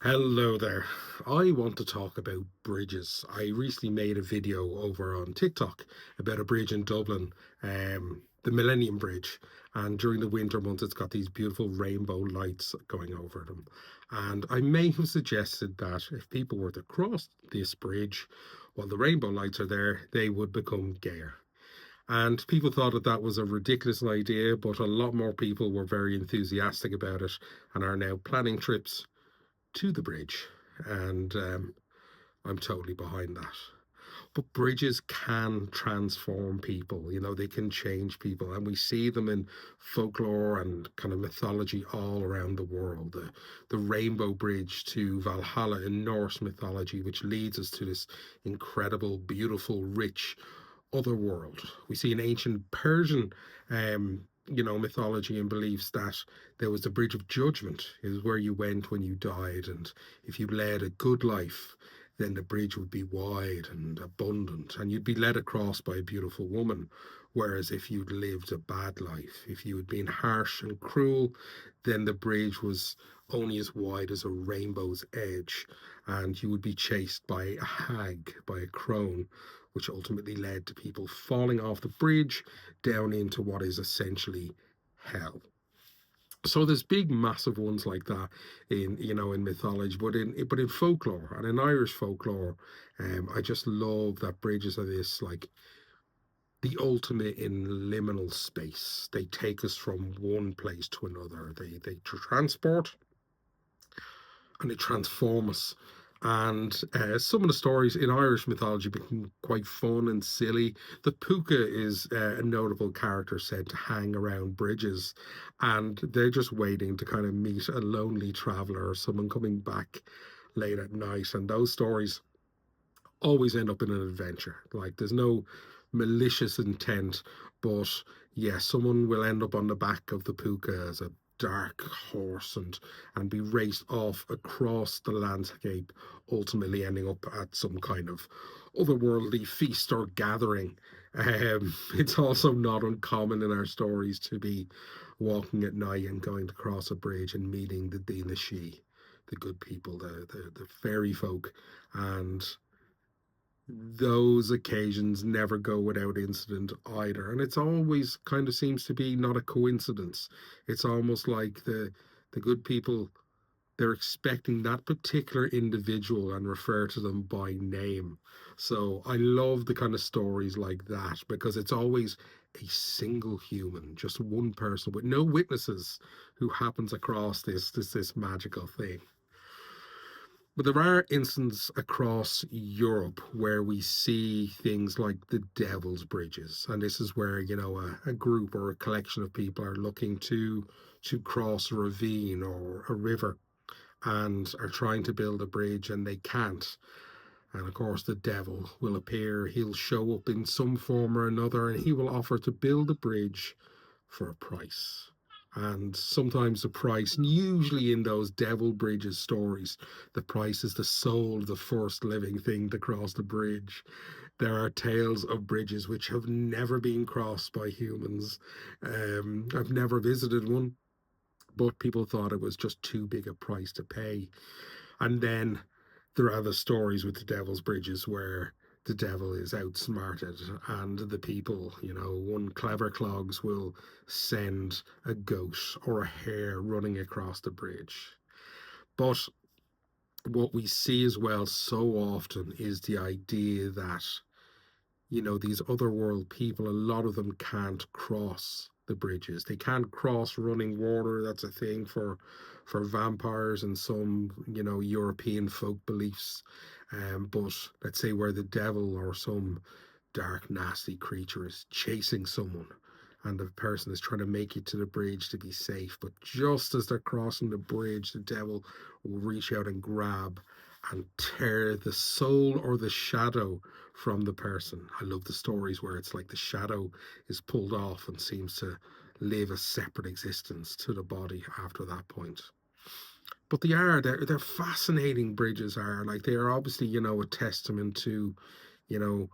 Hello there. I want to talk about bridges. I recently made a video over on TikTok about a bridge in Dublin, the Millennium Bridge. And during the winter months, it's got these beautiful rainbow lights going over them. And I may have suggested that if people were to cross this bridge while the rainbow lights are there, they would become gayer. And people thought that that was a ridiculous idea, but a lot more people were very enthusiastic about it and are now planning trips to the bridge, and I'm totally behind that. But bridges can transform people, they can change people, and we see them in folklore and kind of mythology all around the world. The Rainbow Bridge to Valhalla in Norse mythology, which leads us to this incredible, beautiful, rich other world. We see in ancient Persian, mythology and beliefs that there was the Bridge of Judgment, is where you went when you died, and if you led a good life, then the bridge would be wide and abundant, and you'd be led across by a beautiful woman. Whereas if you'd lived a bad life, if you had been harsh and cruel, then the bridge was only as wide as a rainbow's edge, and you would be chased by a hag, by a crone, which ultimately led to people falling off the bridge down into what is essentially hell. So there's big, massive ones like that in mythology, but in folklore and in Irish folklore, I just love that bridges are this like the ultimate in liminal space. They take us from one place to another. They transport and they transform us. And some of the stories in Irish mythology become quite fun and silly. The Púca is a notable character said to hang around bridges, and they're just waiting to kind of meet a lonely traveler or someone coming back late at night. And those stories always end up in an adventure. Like there's no malicious intent, but yeah, someone will end up on the back of the puka as a dark horse and be raced off across the landscape, ultimately ending up at some kind of otherworldly feast or gathering. It's also not uncommon in our stories to be walking at night and going to cross a bridge and meeting the Dina Shi, the good people, the fairy folk, and those occasions never go without incident either. And it's always kind of seems to be not a coincidence. It's almost like the good people, they're expecting that particular individual and refer to them by name. So I love the kind of stories like that because it's always a single human, just one person with no witnesses who happens across this magical thing. But there are instances across Europe where we see things like the Devil's Bridges, and this is where a group or a collection of people are looking to cross a ravine or a river and are trying to build a bridge and they can't. And of course, the devil will appear. He'll show up in some form or another, and he will offer to build a bridge for a price. And sometimes the price, and usually in those devil bridges stories, the price is the soul of the first living thing to cross the bridge. There are tales of bridges which have never been crossed by humans. I've never visited one, but people thought it was just too big a price to pay. And then there are the stories with the devil's bridges where the devil is outsmarted and the people, one clever clogs will send a goat or a hare running across the bridge. But what we see as well so often is the idea that these otherworld people, a lot of them can't cross the bridges. They can't cross running water. That's a thing for vampires and some, European folk beliefs. But let's say where the devil or some dark, nasty creature is chasing someone and the person is trying to make it to the bridge to be safe. But just as they're crossing the bridge, the devil will reach out and grab and tear the soul or the shadow from the person. I love the stories where it's like the shadow is pulled off and seems to live a separate existence to the body after that point. But they're fascinating bridges are like they are obviously, a testament to, you know,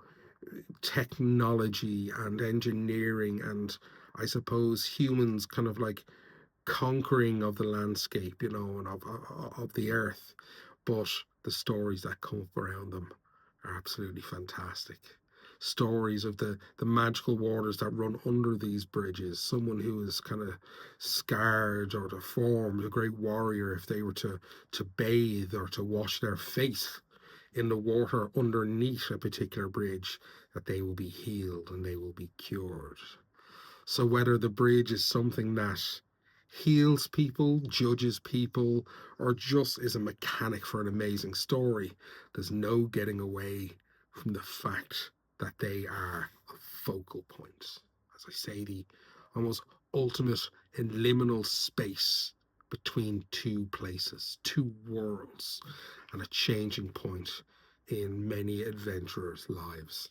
technology and engineering and I suppose humans kind of like conquering of the landscape, and of the earth, but the stories that come up around them are absolutely fantastic. Stories of the magical waters that run under these bridges. Someone who is kind of scarred or deformed, a great warrior, if they were to bathe or to wash their face in the water underneath a particular bridge, that they will be healed and they will be cured. So whether the bridge is something that heals people, judges people, or just is a mechanic for an amazing story, there's no getting away from the fact that they are a focal point. As I say, the almost ultimate and liminal space between two places, two worlds, and a changing point in many adventurers' lives.